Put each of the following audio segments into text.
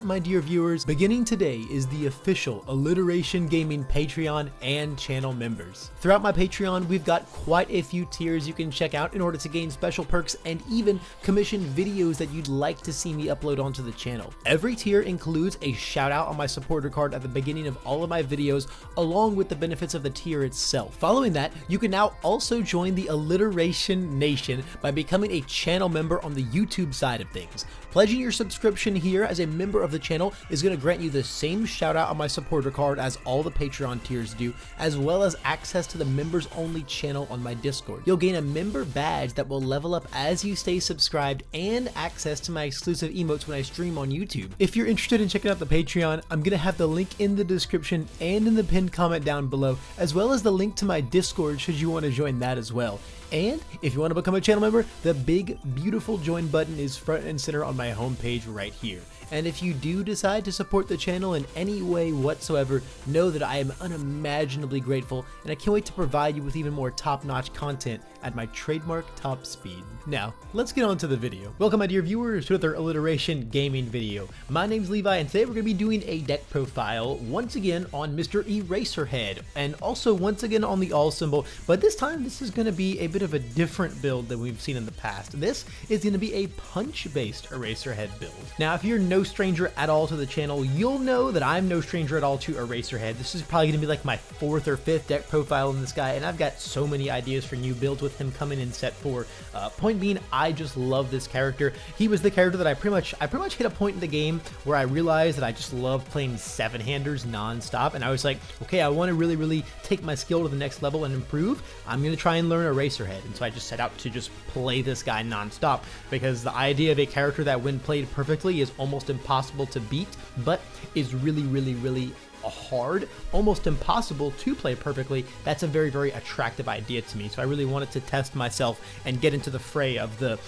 My dear viewers, beginning today is the official Alliteration Gaming Patreon and channel members. Throughout my Patreon, we've got quite a few tiers you can check out in order to gain special perks and even commission videos that you'd like to see me upload onto the channel. Every tier includes a shout out on my supporter card at the beginning of all of my videos, along with the benefits of the tier itself. Following that, you can now also join the Alliteration Nation by becoming a channel member on the YouTube side of things. Pledging your subscription here as a member of the channel is going to grant you the same shout out on my supporter card as all the Patreon tiers do, as well as access to the members only channel on my Discord. You'll gain a member badge that will level up as you stay subscribed and access to my exclusive emotes when I stream on YouTube. If you're interested in checking out the Patreon, I'm going to have the link in the description and in the pinned comment down below, as well as the link to my Discord should you want to join that as well. And if you want to become a channel member, the big beautiful join button is front and center on my homepage right here. And if you do decide to support the channel in any way whatsoever, know that I am unimaginably grateful, and I can't wait to provide you with even more top-notch content at my trademark top speed. Now, let's get on to the video. Welcome my dear viewers to another Alliteration gaming video. My name's Levi, and today we're going to be doing a deck profile once again on Mr. Eraserhead, and also once again on the all symbol, but this time this is going to be a bit of a different build than we've seen in the past. This is going to be a punch-based Eraserhead build. Now, if you're no stranger at all to the channel, you'll know that I'm no stranger at all to Eraserhead. This is probably going to be like my 4th or 5th deck profile in this guy, and I've got so many ideas for new builds with him coming in set 4. Point being, I just love this character. He was the character that I pretty much hit a point in the game where I realized that I just love playing 7-handers non-stop, and I was like, okay, I want to really take my skill to the next level and improve. I'm going to try and learn Eraserhead, and so I just set out to just play this guy non-stop, because the idea of a character that when played perfectly is almost impossible to beat, but is really hard, almost impossible to play perfectly. That's a very attractive idea to me, so I really wanted to test myself and get into the fray of the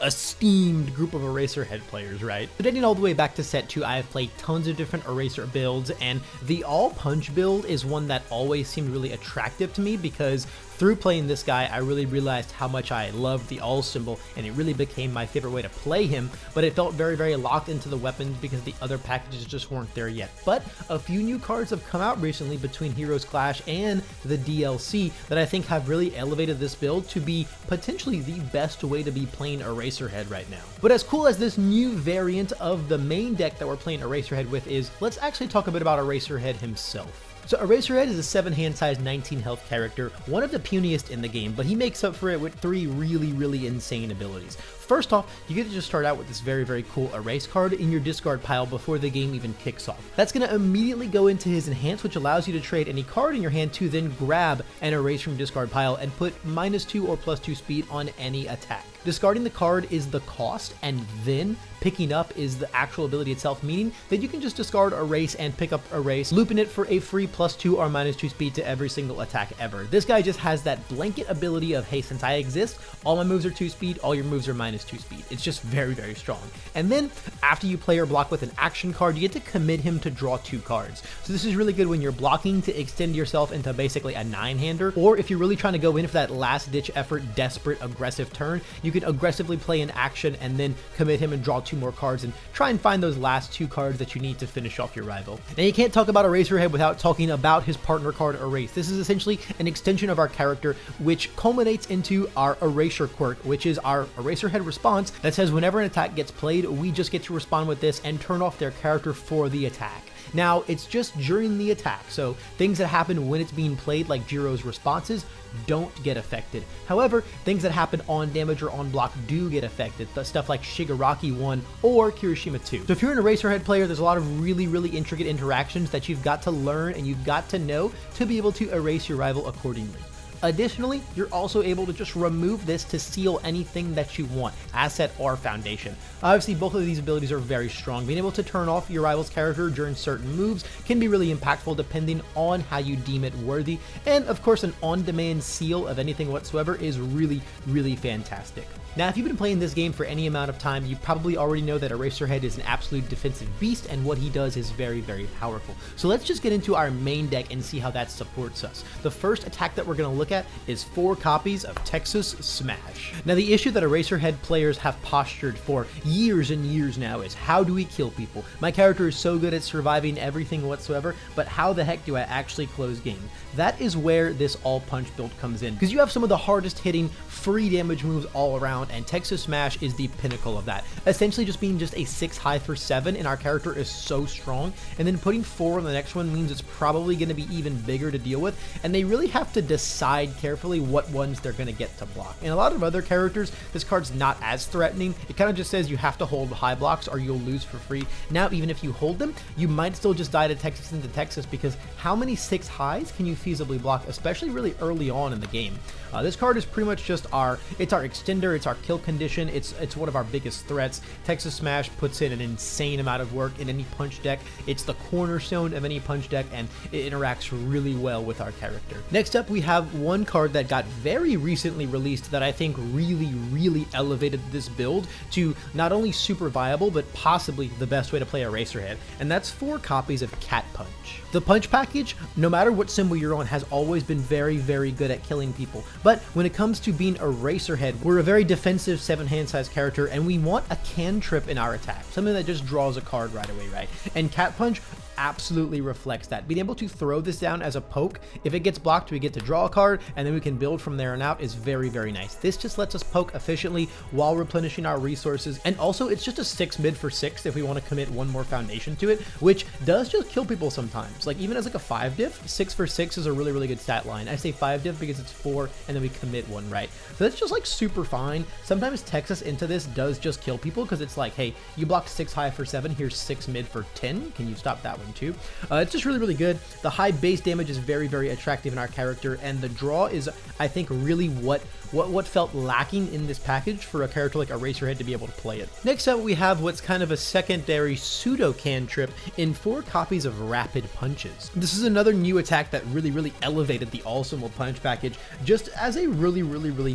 esteemed group of Eraserhead players, right? But dating all the way back to set 2, I have played tons of different Eraser builds, and the all punch build is one that always seemed really attractive to me, because through playing this guy, I really realized how much I loved the all symbol, and it really became my favorite way to play him, but it felt very locked into the weapons because the other packages just weren't there yet. But a few new cards have come out recently between Heroes Clash and the DLC that I think have really elevated this build to be potentially the best way to be playing Eraserhead right now. But as cool as this new variant of the main deck that we're playing Eraserhead with is, let's actually talk a bit about Eraserhead himself. So Eraserhead is a 7-hand size 19 health character, one of the puniest in the game, but he makes up for it with 3 really insane abilities. First off, you get to just start out with this very cool erase card in your discard pile before the game even kicks off. That's going to immediately go into his enhance, which allows you to trade any card in your hand to then grab an erase from discard pile and put -2 or +2 speed on any attack. Discarding the card is the cost, and then picking up is the actual ability itself, meaning that you can just discard erase and pick up erase, looping it for a free +2 or -2 speed to every single attack ever. This guy just has that blanket ability of, hey, since I exist, all my moves are 2 speed, all your moves are -2 speed. It's just very strong. And then after you play or block with an action card, you get to commit him to draw 2 cards. So this is really good when you're blocking to extend yourself into basically a 9-hander, or if you're really trying to go in for that last ditch effort, desperate, aggressive turn, you can aggressively play an action and then commit him and draw 2 more cards and try and find those last 2 cards that you need to finish off your rival. Now, you can't talk about Eraserhead without talking about his partner card, Erase. This is essentially an extension of our character, which culminates into our Erasure quirk, which is our Eraserhead response that says whenever an attack gets played, we just get to respond with this and turn off their character for the attack. Now, it's just during the attack, so things that happen when it's being played, like Jiro's responses, don't get affected. However, things that happen on damage or on block do get affected, stuff like Shigaraki 1 or Kirishima 2. So if you're an Eraserhead player, there's a lot of really intricate interactions that you've got to learn and you've got to know to be able to erase your rival accordingly. Additionally, you're also able to just remove this to seal anything that you want, asset or foundation. Obviously, both of these abilities are very strong. Being able to turn off your rival's character during certain moves can be really impactful depending on how you deem it worthy. And of course, an on-demand seal of anything whatsoever is really fantastic. Now, if you've been playing this game for any amount of time, you probably already know that Eraserhead is an absolute defensive beast, and what he does is very, very powerful. So let's just get into our main deck and see how that supports us. The first attack that we're going to look at is 4 copies of Texas Smash. Now, the issue that Eraserhead players have postured for years and years now is, how do we kill people? My character is so good at surviving everything whatsoever, but how the heck do I actually close game? That is where this all punch build comes in, because you have some of the hardest hitting free damage moves all around, and Texas Smash is the pinnacle of that. Essentially just being just a 6 high for 7, and our character is so strong, and then putting 4 on the next one means it's probably going to be even bigger to deal with, and they really have to decide carefully what ones they're going to get to block. In a lot of other characters, this card's not as threatening. It kind of just says you have to hold high blocks or you'll lose for free. Now, even if you hold them, you might still just die to Texas into Texas, because how many 6 highs can you feasibly block, especially really early on in the game? This card is pretty much just our extender, it's our kill condition, it's one of our biggest threats. Texas Smash puts in an insane amount of work in any punch deck. It's the cornerstone of any punch deck, and it interacts really well with our character. Next up, we have one card that got very recently released that I think really elevated this build to not only super viable, but possibly the best way to play Eraserhead, and that's 4 copies of Cat Punch. The punch package, no matter what symbol you're on, has always been very good at killing people. But when it comes to being Eraserhead, we're a very defensive 7-hand size character, and we want a cantrip in our attack, something that just draws a card right away, right? And Cat Punch absolutely reflects that. Being able to throw this down as a poke, if it gets blocked, we get to draw a card, and then we can build from there on out, is very nice. This just lets us poke efficiently while replenishing our resources, and also it's just a 6 mid for 6 if we want to commit one more foundation to it, which does just kill people sometimes. Like, even as like a 5 diff, 6 for 6 is a really good stat line. I say 5 diff because it's 4 and then we commit 1, right? So that's just like super fine. Sometimes Texas into this does just kill people, because it's like, hey, you blocked 6 high for 7, here's 6 mid for 10, can you stop that one too? It's just really good. The high base damage is very attractive in our character, and the draw is, I think, really what felt lacking in this package for a character like Eraserhead to be able to play it. Next up, we have what's kind of a secondary pseudo cantrip in 4 copies of Rapid Punches. This is another new attack that really elevated the all symbol punch package, just as a really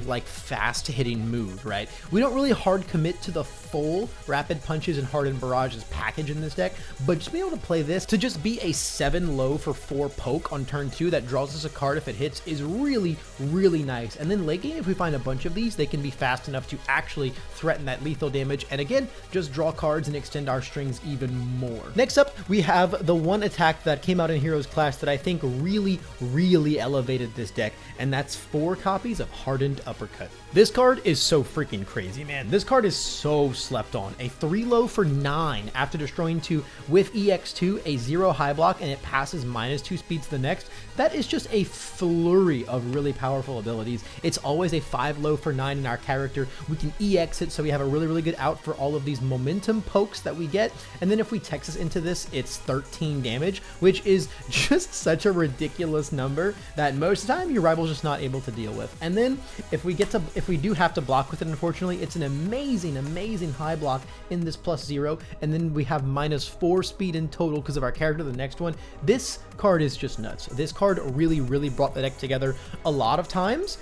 like fast hitting move, right? We don't really hard commit to the full Rapid Punches and Hardened Barrages package in this deck, but just being able to play this to just be a 7 low for 4 poke on turn 2 that draws us a card if it hits is really nice. And then late game, if we find a bunch of these, they can be fast enough to actually threaten that lethal damage, and again, just draw cards and extend our strings even more. Next up, we have the one attack that came out in Heroes Clash that I think really elevated this deck, and that's 4 copies of Hardened Uppercut. This card is so freaking crazy, man. This card is so slept on. A 3 low for 9 after destroying 2 with EX2, a 0 high block, and it passes -2 speed to the next. That is just a flurry of really powerful abilities. It's always a 5 low for 9 in our character. We can EX it, so we have a really good out for all of these momentum pokes that we get. And then if we Texas into this, it's 13 damage, which is just such a ridiculous number that most of the time your rival's just not able to deal with. And then if we do have to block with it, unfortunately, it's an amazing high block in this +0, and then we have -4 speed in total because of our character, the next one. This card is just nuts. This card really brought the deck together. A lot of times,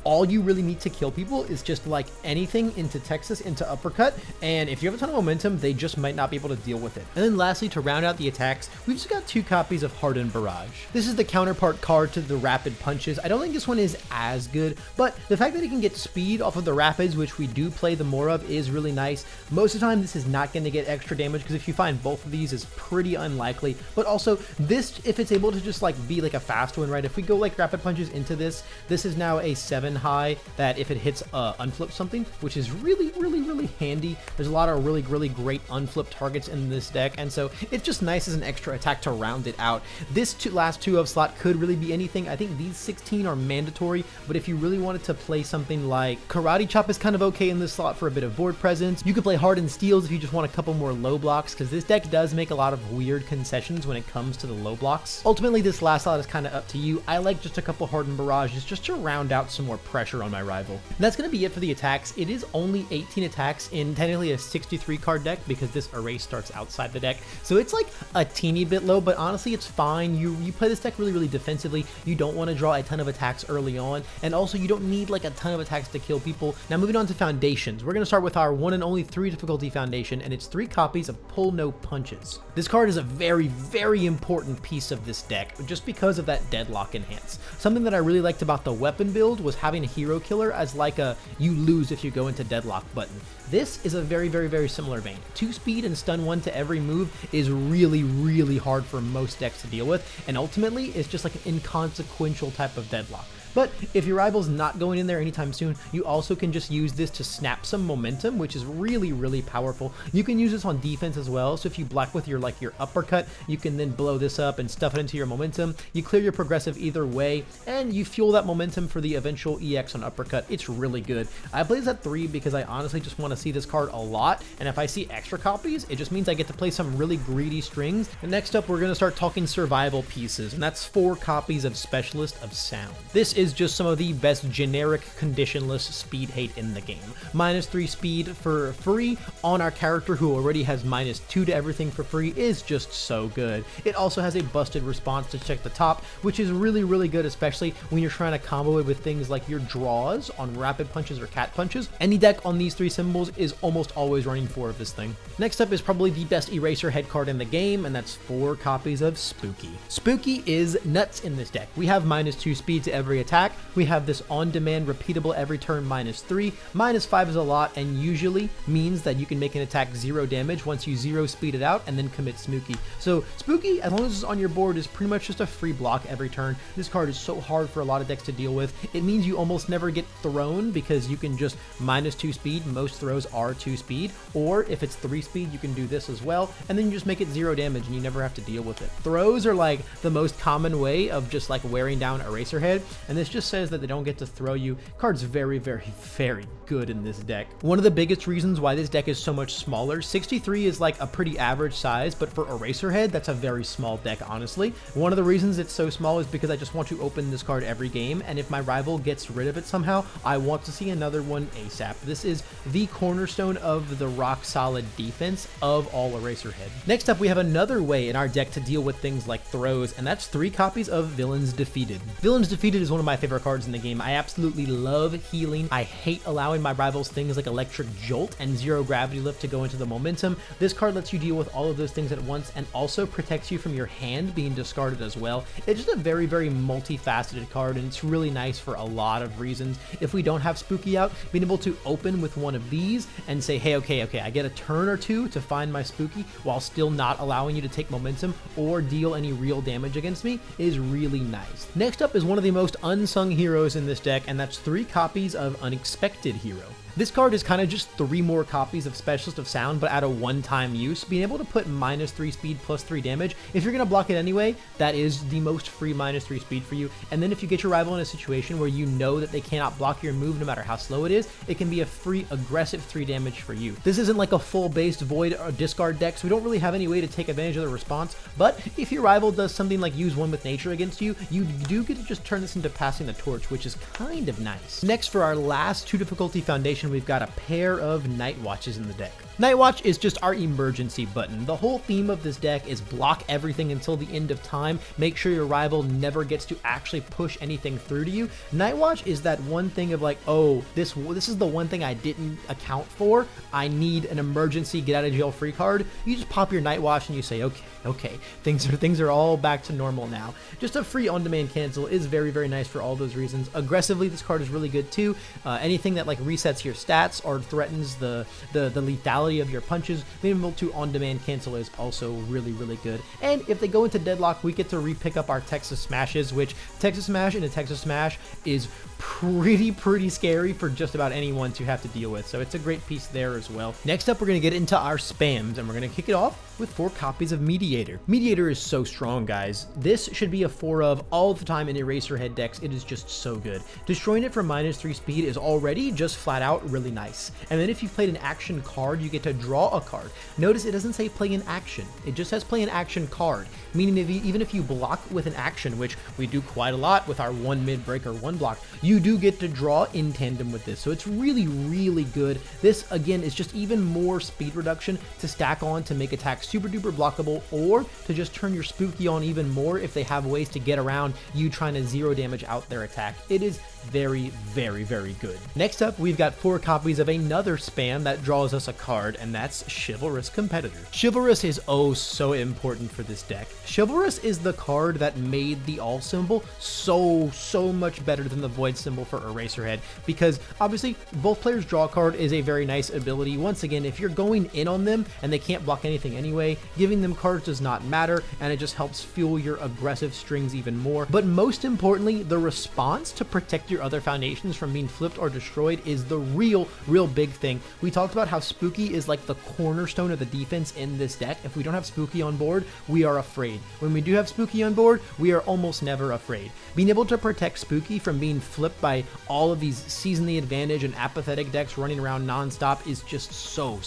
all you really need to kill people is just like anything into Texas, into uppercut, and if you have a ton of momentum, they just might not be able to deal with it. And then lastly, to round out the attacks, we've just got 2 copies of Hardened Barrage. This is the counterpart card to the Rapid Punches. I don't think this one is as good, but the fact that it can get speed off of the Rapids, which we do play the more of, is really nice. Most of the time, this is not going to get extra damage, because if you find both of these, is pretty unlikely, but also this, if it's able to just like be like a fast one, right? If we go like Rapid Punches into this, this is now a 7 high that if it hits unflip something, which is really handy. There's a lot of really great unflip targets in this deck, and so it's just nice as an extra attack to round it out. This last 2 of slot could really be anything. I think these 16 are mandatory, but if you really wanted to play something like Karate Chop is kind of okay in this slot for a bit of board presence. You could play Hardened Steels if you just want a couple more low blocks, because this deck does make a lot of weird concessions when it comes to the low blocks. Ultimately, this last slot is kind of up to you. I like just a couple Hardened Barrages just to round out some more pressure pressure on my rival. And that's going to be it for the attacks. It is only 18 attacks in technically a 63 card deck because this erase starts outside the deck. So it's like a teeny bit low, but honestly it's fine. You play this deck really defensively. You don't want to draw a ton of attacks early on, and also you don't need like a ton of attacks to kill people. Now moving on to foundations, we're going to start with our one and only 3 difficulty foundation, and it's 3 copies of Pull No Punches. This card is a very important piece of this deck just because of that deadlock enhance. Something that I really liked about the weapon build was having a hero killer as like a you lose if you go into deadlock button. This is a very similar vein. 2 speed and stun 1 to every move is really hard for most decks to deal with, and ultimately it's just like an inconsequential type of deadlock. But if your rival's not going in there anytime soon, you also can just use this to snap some momentum, which is really powerful. You can use this on defense as well, so if you block with your uppercut, you can then blow this up and stuff it into your momentum. You clear your progressive either way, and you fuel that momentum for the eventual EX on uppercut. It's really good. I play this at 3 because I honestly just want to see this card a lot, and if I see extra copies, it just means I get to play some really greedy strings. And next up, we're going to start talking survival pieces, and that's 4 copies of Specialist of Sound. This is just some of the best generic conditionless speed hate in the game. -3 speed for free on our character who already has -2 to everything for free is just so good. It also has a busted response to check the top, which is really good, especially when you're trying to combo it with things like your draws on rapid punches or cat punches. Any deck on these 3 symbols is almost always running 4 of this thing. Next up is probably the best Eraserhead card in the game, and that's 4 copies of Spooky. Spooky is nuts in this deck. We have -2 speed to every attack. We have this on-demand repeatable every turn -3. -5 is a lot and usually means that you can make an attack 0 damage once you 0 speed it out and then commit Spooky. So Spooky, as long as it's on your board, is pretty much just a free block every turn. This card is so hard for a lot of decks to deal with. It means you almost never get thrown because you can just -2 speed. Most throws are 2 speed, or if it's 3 speed, you can do this as well, and then you just make it 0 damage and you never have to deal with it. Throws are like the most common way of just like wearing down Eraserhead, and this just says that they don't get to throw you. Card's very good in this deck. One of the biggest reasons why this deck is so much smaller, 63 is like a pretty average size, but for Eraserhead, that's a very small deck, honestly. One of the reasons it's so small is because I just want to open this card every game, and if my rival gets rid of it somehow, I want to see another one ASAP. This is the cornerstone of the rock solid defense of all Eraserhead. Next up, we have another way in our deck to deal with things like throws, and that's 3 copies of Villains Defeated. Villains Defeated is one of my favorite cards in the game. I absolutely love healing. I hate allowing my rivals things like Electric Jolt and 0 Gravity Lift to go into the momentum. This card lets you deal with all of those things at once and also protects you from your hand being discarded as well. It's just a very multifaceted card, and it's really nice for a lot of reasons. If we don't have Spooky out, being able to open with one of these and say, hey, okay, I get a turn or 2 to find my Spooky while still not allowing you to take momentum or deal any real damage against me is really nice. Next up is one of the most unsung heroes in this deck, and that's 3 copies of Unexpected Hero. This card is kind of just 3 more copies of Specialist of Sound, but at a one-time use. Being able to put -3 speed plus 3 damage, if you're going to block it anyway, that is the most free -3 speed for you. And then if you get your rival in a situation where you know that they cannot block your move no matter how slow it is, it can be a free aggressive 3 damage for you. This isn't like a full-based void or discard deck, so we don't really have any way to take advantage of the response, but if your rival does something like use 1 with nature against you, you do get to just turn this into passing the torch, which is kind of nice. Next, for our last 2 difficulty foundation, we've got a pair of Night Watches in the deck. Night Watch is just our emergency button. The whole theme of this deck is block everything until the end of time, make sure your rival never gets to actually push anything through to you. Night Watch is that one thing of like, oh, this is the one thing I didn't account for. I need an emergency get out of jail free card. You just pop your Night Watch and you say, okay, things are all back to normal now. Just a free on-demand cancel is very nice for all those reasons. Aggressively, this card is really good too. Anything that like resets your stats or threatens the lethality of your punches, being able to on-demand cancel is also really good. And if they go into deadlock, we get to re-pick up our Texas Smashes, which Texas Smash in a Texas Smash is pretty scary for just about anyone to have to deal with. So it's a great piece there as well. Next up, we're going to get into our spams, and we're going to kick it off with 4 copies of Mediator. Mediator is so strong, guys. This should be a 4 of all the time in Eraserhead decks. It is just so good. Destroying it for -3 speed is already just flat out really nice. And then if you've played an action card, you get to draw a card. Notice it doesn't say play an action. It just says play an action card, meaning even if you block with an action, which we do quite a lot with our 1 mid breaker 1 block, you do get to draw in tandem with this. So it's really, really good. This, again, is just even more speed reduction to stack on to make attacks super duper blockable, or to just turn your spooky on even more if they have ways to get around you trying to 0 damage out their attack. It is very, very, very good. Next up, we've got 4 copies of another spam that draws us a card, and that's Chivalrous Competitor. Chivalrous is oh so important for this deck. Chivalrous is the card that made the all symbol so much better than the void symbol for Eraserhead, because obviously both players draw a card is a very nice ability. Once again, if you're going in on them and they can't block anything anyway, giving them cards does not matter, and it just helps fuel your aggressive strings even more. But most importantly, the response to protect your other foundations from being flipped or destroyed is the real big thing. We talked about how Spooky is like the cornerstone of the defense in this deck. If we don't have Spooky on board, we are afraid. When we do have Spooky on board, we are almost never afraid. Being able to protect Spooky from being flipped by all of these Season the Advantage and apathetic decks running around non-stop is just so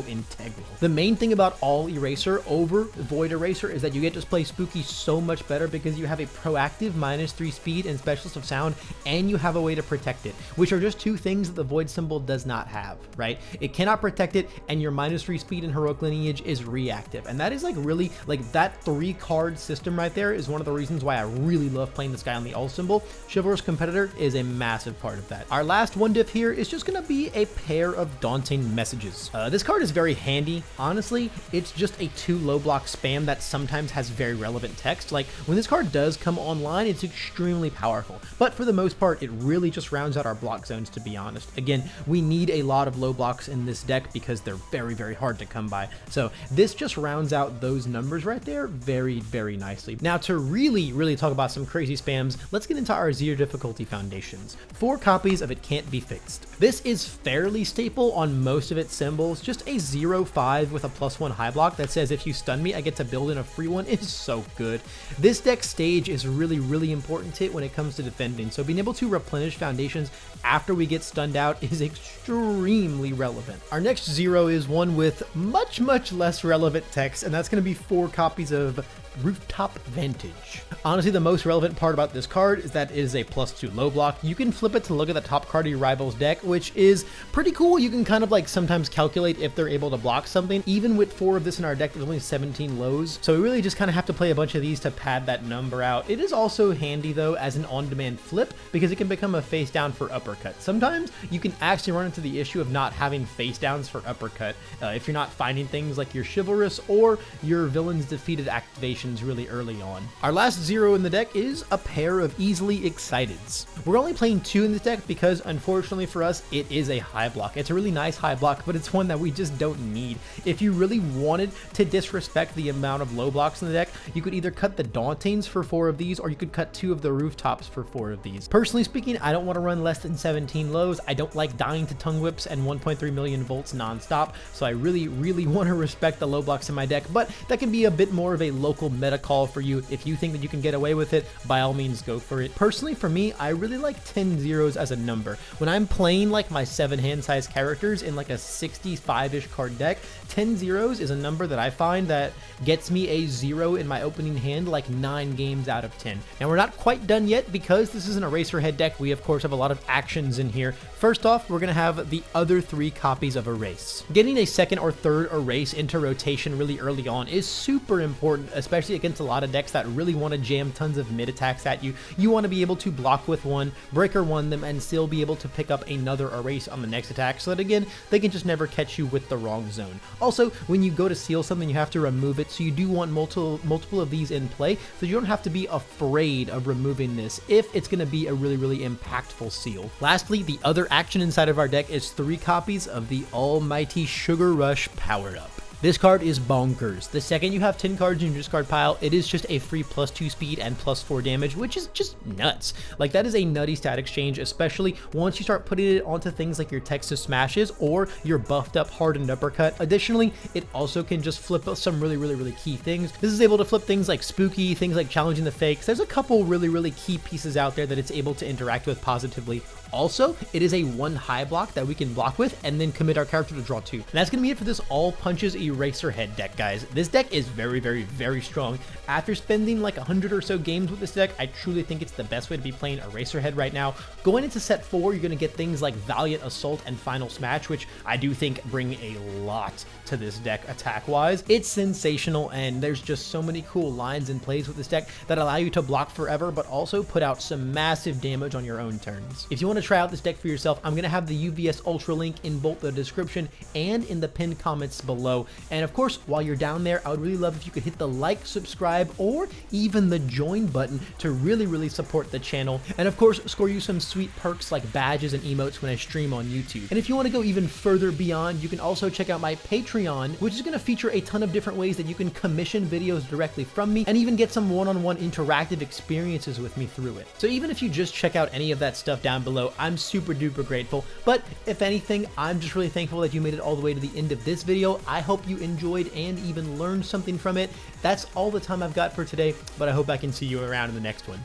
integral. The main thing about all Eraser over Void Eraser is that you get to play Spooky so much better because you have a proactive -3 speed and Specialist of Sound, and you have a way to protect it, which are just 2 things that the Void symbol does not have, right? It cannot protect it, and your -3 speed and Heroic Lineage is reactive, and that is like really, like that 3 card system right there is one of the reasons why I really love playing this guy on the all symbol. Chivalrous Competitor is a massive part of that. Our last 1 diff here is just gonna be a pair of Daunting Messages. This card is very handy. Honestly, it's just a 2 low block spam that sometimes has very relevant text. Like when this card does come online, it's extremely powerful, but for the most part, it really just rounds out our block zones, to be honest. Again, we need a lot of low blocks in this deck because they're very hard to come by. So this just rounds out those numbers right there very nicely. Now to really talk about some crazy spams, let's get into our 0 difficulty foundations. 4 copies of It Can't Be Fixed. This is fairly staple on most of its symbols. Just a 0/5 with a +1 high block that says if you stun me, I get to build in a free one is so good. This deck stage is really important to it when it comes to defending, so being able to replenish foundations after we get stunned out is extremely relevant. Our next 0 is one with much less relevant text, and that's going to be 4 copies of Rooftop Vantage. Honestly, the most relevant part about this card is that it is a +2 low block. You can flip it to look at the top card of your rival's deck, which is pretty cool. You can kind of like sometimes calculate if they're able to block something. Even with 4 of this in our deck, there's only 17 lows, so we really just kind of have to play a bunch of these to pad that number out. It is also handy though as an on-demand flip because it can become a face down for uppercut. Sometimes you can actually run into the issue of not having face downs for uppercut if you're not finding things like your Chivalrous or your villain's defeated activation really early on. Our last 0 in the deck is a pair of Easily Exciteds. We're only playing 2 in this deck because unfortunately for us, it is a high block. It's a really nice high block, but it's one that we just don't need. If you really wanted to disrespect the amount of low blocks in the deck, you could either cut the Dauntings for 4 of these, or you could cut 2 of the Rooftops for 4 of these. Personally speaking, I don't want to run less than 17 lows. I don't like dying to Tongue Whips and 1.3 million volts nonstop, so I really want to respect the low blocks in my deck, but that can be a bit more of a local meta call for you. If you think that you can get away with it, by all means go for it. Personally, for me, I really like 10 zeros as a number. When I'm playing like my 7 hand size characters in like a 65-ish card deck, 10 zeros is a number that I find that gets me a 0 in my opening hand like 9 games out of 10. Now we're not quite done yet because this is an Eraserhead deck. We of course have a lot of actions in here. First off, we're gonna have the other 3 copies of Erase. Getting a 2nd or 3rd Erase into rotation really early on is super important, especially against a lot of decks that really want to jam tons of mid attacks at you. You want to be able to block with one, breaker one them, and still be able to pick up another Erase on the next attack so that again, they can just never catch you with the wrong zone. Also, when you go to seal something, you have to remove it, so you do want multiple of these in play, so you don't have to be afraid of removing this if it's going to be a really impactful seal. Lastly, the other action inside of our deck is 3 copies of the almighty Sugar Rush Power Up. This card is bonkers. The second you have 10 cards in your discard pile, it is just a free +2 speed and +4 damage, which is just nuts. Like, that is a nutty stat exchange, especially once you start putting it onto things like your Texas Smashes or your buffed up hardened uppercut. Additionally, it also can just flip some really key things. This is able to flip things like spooky, things like challenging the fakes. There's a couple really key pieces out there that it's able to interact with positively. Also, it is a 1 high block that we can block with and then commit our character to draw 2. And that's going to be it for this all punches Eraserhead deck, guys. This deck is very strong. After spending like 100 or so games with this deck, I truly think it's the best way to be playing Eraserhead right now. Going into set 4, you're going to get things like Valiant Assault and Final Smash, which I do think bring a lot to this deck attack-wise. It's sensational, and there's just so many cool lines and plays with this deck that allow you to block forever, but also put out some massive damage on your own turns. If you want to try out this deck for yourself, I'm going to have the UVS Ultra link in both the description and in the pinned comments below. And of course, while you're down there, I would really love if you could hit the like, subscribe, or even the join button to really support the channel. And of course, score you some sweet perks like badges and emotes when I stream on YouTube. And if you want to go even further beyond, you can also check out my Patreon, which is going to feature a ton of different ways that you can commission videos directly from me and even get some one-on-one interactive experiences with me through it. So even if you just check out any of that stuff down below, I'm super duper grateful. But if anything, I'm just really thankful that you made it all the way to the end of this video. I hope you enjoyed and even learned something from it. That's all the time I've got for today, but I hope I can see you around in the next one.